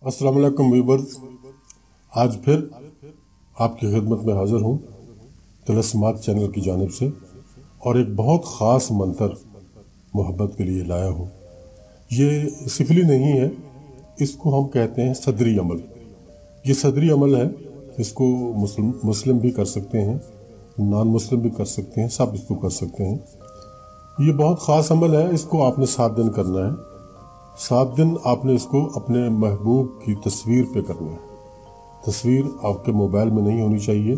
अस्सलाम वालेकुम व्यूअर्स। आज फिर आपकी खिदमत में हाजिर हूँ तिलस्मात चैनल की जानिब से और एक बहुत ख़ास मंत्र मोहब्बत के लिए लाया हूँ। ये सिफली नहीं है, इसको हम कहते हैं सदरी अमल। ये सदरी अमल है, इसको मुस्लिम भी कर सकते हैं, नॉन मुस्लिम भी कर सकते हैं, सब इसको कर सकते हैं। ये बहुत ख़ास अमल है, इसको आपने 7 दिन करना है। 7 दिन आपने इसको अपने महबूब की तस्वीर पे करना है। तस्वीर आपके मोबाइल में नहीं होनी चाहिए,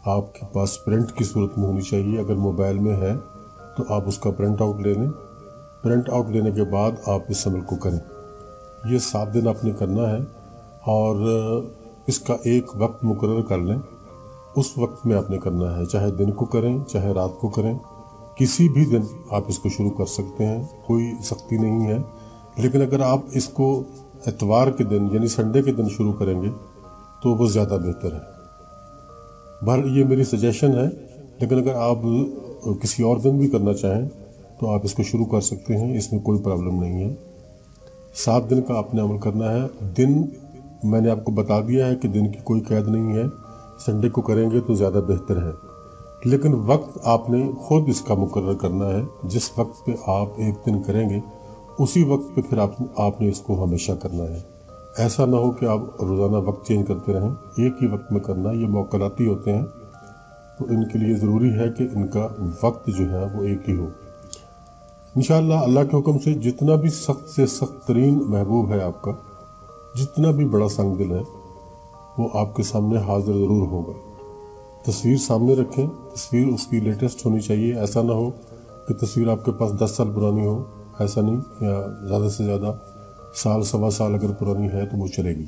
आपके पास प्रिंट की सूरत में होनी चाहिए। अगर मोबाइल में है तो आप उसका प्रिंट आउट ले लें। प्रिंट आउट लेने के बाद आप इस अमल को करें। ये 7 दिन आपने करना है और इसका एक वक्त मुकर्रर कर लें। उस वक्त में आपने करना है, चाहे दिन को करें चाहे रात को करें, किसी भी दिन आप इसको शुरू कर सकते हैं, कोई सख्ती नहीं है। लेकिन अगर आप इसको इतवार के दिन यानी संडे के दिन शुरू करेंगे तो वो ज़्यादा बेहतर है। बहर ये मेरी सजेशन है, लेकिन अगर आप किसी और दिन भी करना चाहें तो आप इसको शुरू कर सकते हैं, इसमें कोई प्रॉब्लम नहीं है। 7 दिन का आपने अमल करना है। दिन मैंने आपको बता दिया है कि दिन की कोई कैद नहीं है, संडे को करेंगे तो ज़्यादा बेहतर है। लेकिन वक्त आपने खुद इसका मुकर्रर करना है। जिस वक्त पे आप एक दिन करेंगे उसी वक्त पे फिर आपने इसको हमेशा करना है। ऐसा ना हो कि आप रोज़ाना वक्त चेंज करते रहें, एक ही वक्त में करना। ये मौक़लाती होते हैं तो इनके लिए ज़रूरी है कि इनका वक्त जो है वो एक ही हो। इंशाअल्लाह अल्लाह के हुक्म से जितना भी सख्त से सख्त तरीन महबूब है आपका, जितना भी बड़ा संग दिल है, वो आपके सामने हाजिर ज़रूर होगा। तस्वीर सामने रखें, तस्वीर उसकी लेटेस्ट होनी चाहिए। ऐसा ना हो कि तस्वीर आपके पास 10 साल पुरानी हो, ऐसा नहीं, या ज़्यादा से ज़्यादा साल सवा साल अगर पुरानी है तो वो चलेगी।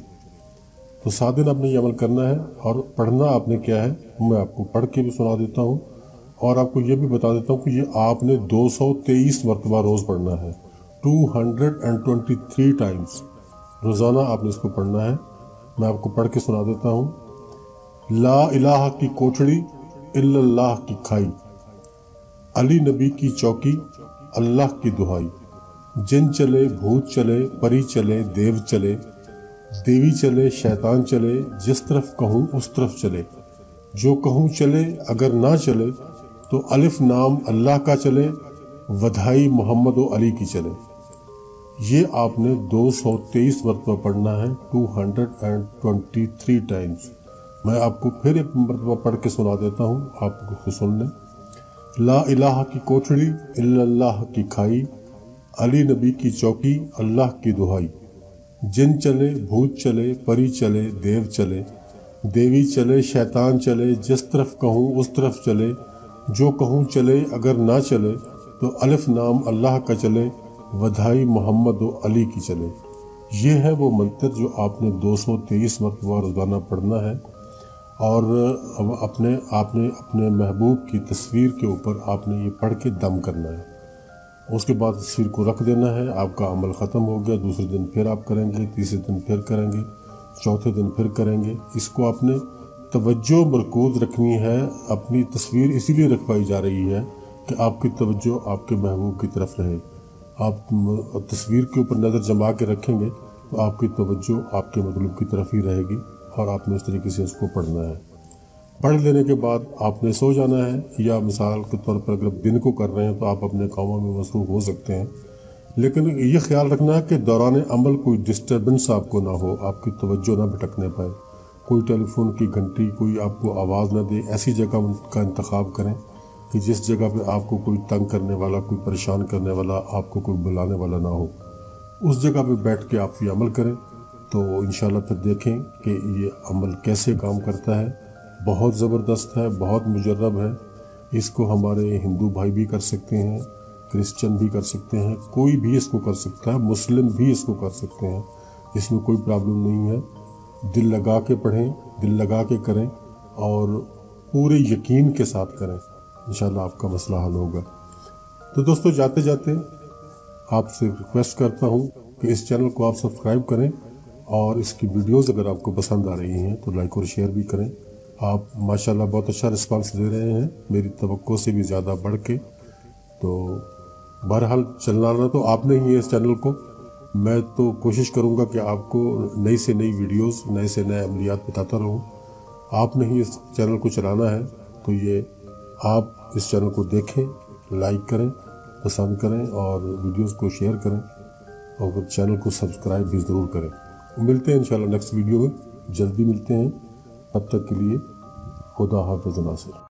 तो 7 दिन आपने ये अमल करना है। और पढ़ना आपने क्या है, मैं आपको पढ़ के भी सुना देता हूँ और आपको ये भी बता देता हूँ कि ये आपने 223 मरतबा रोज़ पढ़ना है, 223 टाइम्स रोज़ाना आपने इसको पढ़ना है। मैं आपको पढ़ के सुना देता हूँ। ला इलाहा की कोठड़ी इल्लल्लाह की खाई, अली नबी की चौकी अल्लाह की दुहाई, जिन चले भूत चले परी चले देव चले, देवी चले शैतान चले, जिस तरफ कहूँ उस तरफ चले, जो कहूँ चले अगर ना चले तो अलिफ नाम अल्लाह का चले, वधाई मोहम्मद व अली की चले। ये आपने 223 मरतबा पढ़ना है, 223 टाइम्स। मैं आपको फिर एक मरतबा पढ़ के सुना देता हूँ, आप खुद सुन लें। ला इलाहा की कोठड़ी इल्लल्लाह की खाई, अली नबी की चौकी अल्लाह की दुहाई, जिन चले भूत चले परी चले देव चले, देवी चले शैतान चले, जिस तरफ कहूँ उस तरफ चले, जो कहूँ चले अगर ना चले तो अलिफ नाम अल्लाह का चले, वधाई मोहम्मद व अली की चले। ये है वो मंत्र जो आपने 223 मरतबा रोज़ाना पढ़ना है। और अब आपने अपने महबूब की तस्वीर के ऊपर आपने ये पढ़ के दम करना है। उसके बाद तस्वीर को रख देना है, आपका अमल ख़त्म हो गया। दूसरे दिन फिर आप करेंगे, तीसरे दिन फिर करेंगे, चौथे दिन फिर करेंगे। इसको आपने तवज्जो मरकूज़ रखनी है। अपनी तस्वीर इसीलिए रखवाई जा रही है कि आपकी तवज्जो आपके महबूब की तरफ रहे। आप तस्वीर के ऊपर नज़र जमा के रखेंगे तो आपकी तवज्जो आपके मतलूब की तरफ ही रहेगी और आपने इस तरीके से इसको पढ़ना है। पढ़ लेने के बाद आपने सो जाना है, या मिसाल के तौर पर अगर दिन को कर रहे हैं तो आप अपने कामों में मसरूफ़ हो सकते हैं। लेकिन ये ख्याल रखना है कि दौरान अमल कोई डिस्टर्बेंस आपको ना हो, आपकी तवज्जो ना भटकने पाए, कोई टेलीफोन की घंटी कोई आपको आवाज़ ना दे। ऐसी जगह का इंतखाब करें कि जिस जगह पे आपको कोई तंग करने वाला, कोई परेशान करने वाला, आपको कोई बुलाने वाला ना हो। उस जगह पे बैठ के आप ये अमल करें तो इंशाल्लाह फिर देखें कि ये अमल कैसे काम करता है। बहुत ज़बरदस्त है, बहुत मुजर्रब है। इसको हमारे हिंदू भाई भी कर सकते हैं, क्रिश्चियन भी कर सकते हैं, कोई भी इसको कर सकता है, मुस्लिम भी इसको कर सकते हैं, इसमें कोई प्रॉब्लम नहीं है। दिल लगा के पढ़ें, दिल लगा के करें और पूरे यकीन के साथ करें, इंशाल्लाह आपका मसला हल होगा। तो दोस्तों, जाते जाते आपसे रिक्वेस्ट करता हूँ कि इस चैनल को आप सब्सक्राइब करें और इसकी वीडियोस अगर आपको पसंद आ रही हैं तो लाइक और शेयर भी करें। आप माशाल्लाह बहुत अच्छा रिस्पांस दे रहे हैं, मेरी तवक्को से भी ज़्यादा बढ़ के। तो बहरहाल चलना तो आपने ही है इस चैनल को, میں تو کوشش کروں گا کہ آپ کو نئی سے نئی ویڈیوز، نئے سے نئے عملیات بتاتا رہوں. آپ نے ہی اس چینل کو چلانا ہے، تو یہ آپ اس چینل کو دیکھیں، لائک کریں، پسند کریں اور ویڈیوز کو شیئر کریں اور چینل کو سبسکرائب بھی ضرور کریں. ملتے ہیں انشاءاللہ نیکسٹ ویڈیو میں، جلدی ملتے ہیں. تب تک کے لیے خدا حافظ ناصر.